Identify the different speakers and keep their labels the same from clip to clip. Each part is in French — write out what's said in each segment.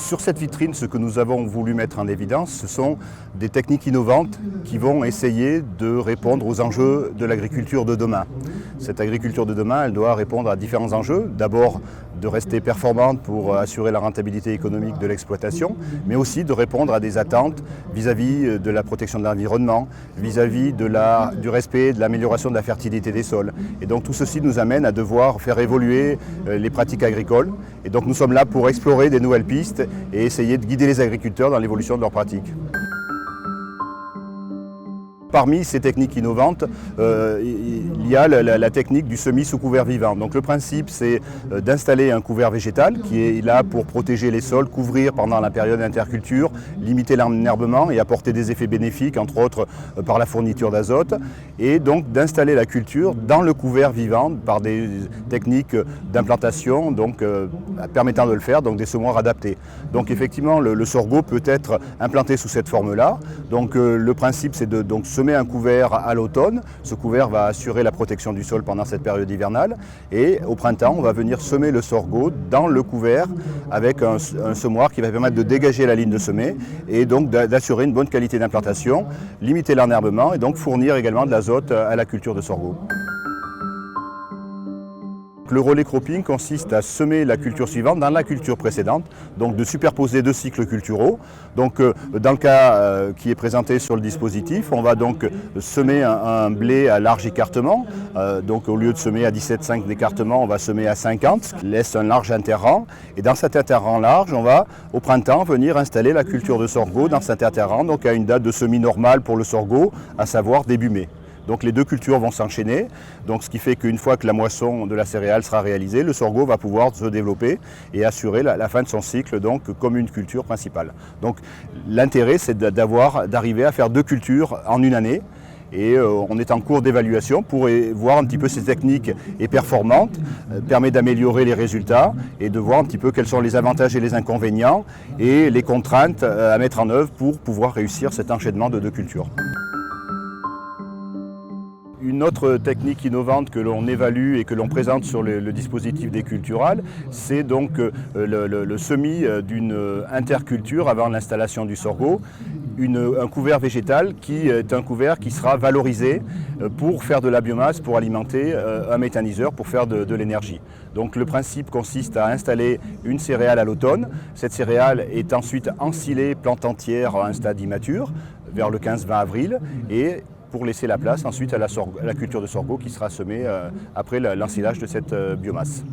Speaker 1: Sur cette vitrine, ce que nous avons voulu mettre en évidence, ce sont des techniques innovantes qui vont essayer de répondre aux enjeux de l'agriculture de demain. Cette agriculture de demain, elle doit répondre à différents enjeux. D'abord, de rester performante pour assurer la rentabilité économique de l'exploitation, mais aussi de répondre à des attentes vis-à-vis de la protection de l'environnement, vis-à-vis du respect, de l'amélioration de la fertilité des sols. Et donc tout ceci nous amène à devoir faire évoluer les pratiques agricoles. Et donc nous sommes là pour explorer des nouvelles pistes et essayer de guider les agriculteurs dans l'évolution de leurs pratiques. Parmi ces techniques innovantes, il y a la technique du semis sous couvert vivant. Donc le principe, c'est d'installer un couvert végétal qui est là pour protéger les sols, couvrir pendant la période d'interculture, limiter l'enherbement et apporter des effets bénéfiques, entre autres par la fourniture d'azote, et donc d'installer la culture dans le couvert vivant par des techniques d'implantation permettant de le faire, donc des semoirs adaptés. Donc effectivement, le sorgho peut être implanté sous cette forme-là. Donc le principe, c'est de semer un couvert à l'automne. Ce couvert va assurer la protection du sol pendant cette période hivernale. Et au printemps, on va venir semer le sorgho dans le couvert avec un semoir qui va permettre de dégager la ligne de semer et donc d'assurer une bonne qualité d'implantation, limiter l'enherbement et donc fournir également de l'azote à la culture de sorgho. Le relais cropping consiste à semer la culture suivante dans la culture précédente, donc de superposer deux cycles culturaux. Donc, dans le cas qui est présenté sur le dispositif, on va donc semer un blé à large écartement. Donc au lieu de semer à 17,5 d'écartement, on va semer à 50, ce qui laisse un large interrang. Et dans cet interrang large, on va au printemps venir installer la culture de sorgho dans cet interrang, donc à une date de semis normale pour le sorgho, à savoir début mai. Donc les deux cultures vont s'enchaîner, donc ce qui fait qu'une fois que la moisson de la céréale sera réalisée, le sorgho va pouvoir se développer et assurer la fin de son cycle donc, comme une culture principale. Donc l'intérêt, c'est d'arriver à faire deux cultures en une année. Et on est en cours d'évaluation pour voir un petit peu ces techniques et performantes, permet d'améliorer les résultats et de voir un petit peu quels sont les avantages et les inconvénients et les contraintes à mettre en œuvre pour pouvoir réussir cet enchaînement de deux cultures. Une autre technique innovante que l'on évalue et que l'on présente sur le dispositif des culturales, c'est donc le semis d'une interculture avant l'installation du sorgho, un couvert végétal qui est un couvert qui sera valorisé pour faire de la biomasse, pour alimenter un méthaniseur, pour faire de l'énergie. Donc le principe consiste à installer une céréale à l'automne. Cette céréale est ensuite ensilée plante entière à un stade immature, vers le 15-20 avril, et pour laisser la place ensuite à la culture de sorgho qui sera semée après l'ensilage de cette biomasse.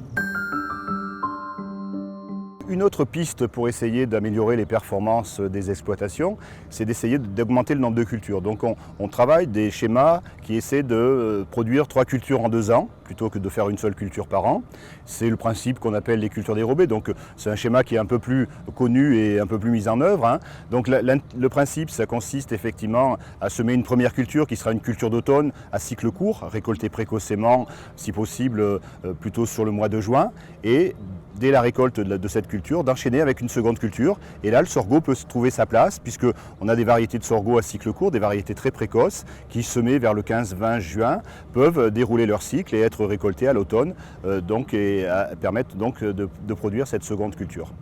Speaker 1: Une autre piste pour essayer d'améliorer les performances des exploitations, c'est d'essayer d'augmenter le nombre de cultures. Donc on travaille des schémas qui essaient de produire 3 cultures en 2 ans, plutôt que de faire une seule culture par an. C'est le principe qu'on appelle les cultures dérobées. Donc c'est un schéma qui est un peu plus connu et un peu plus mis en œuvre. Donc le principe, ça consiste effectivement à semer une première culture qui sera une culture d'automne à cycle court, récoltée précocement, si possible plutôt sur le mois de juin. Et dès la récolte de cette culture, d'enchaîner avec une seconde culture. Et là, le sorgho peut se trouver sa place, puisqu'on a des variétés de sorgho à cycle court, des variétés très précoces, qui, semées vers le 15-20 juin, peuvent dérouler leur cycle et être récoltées à l'automne, et permettent donc de produire cette seconde culture.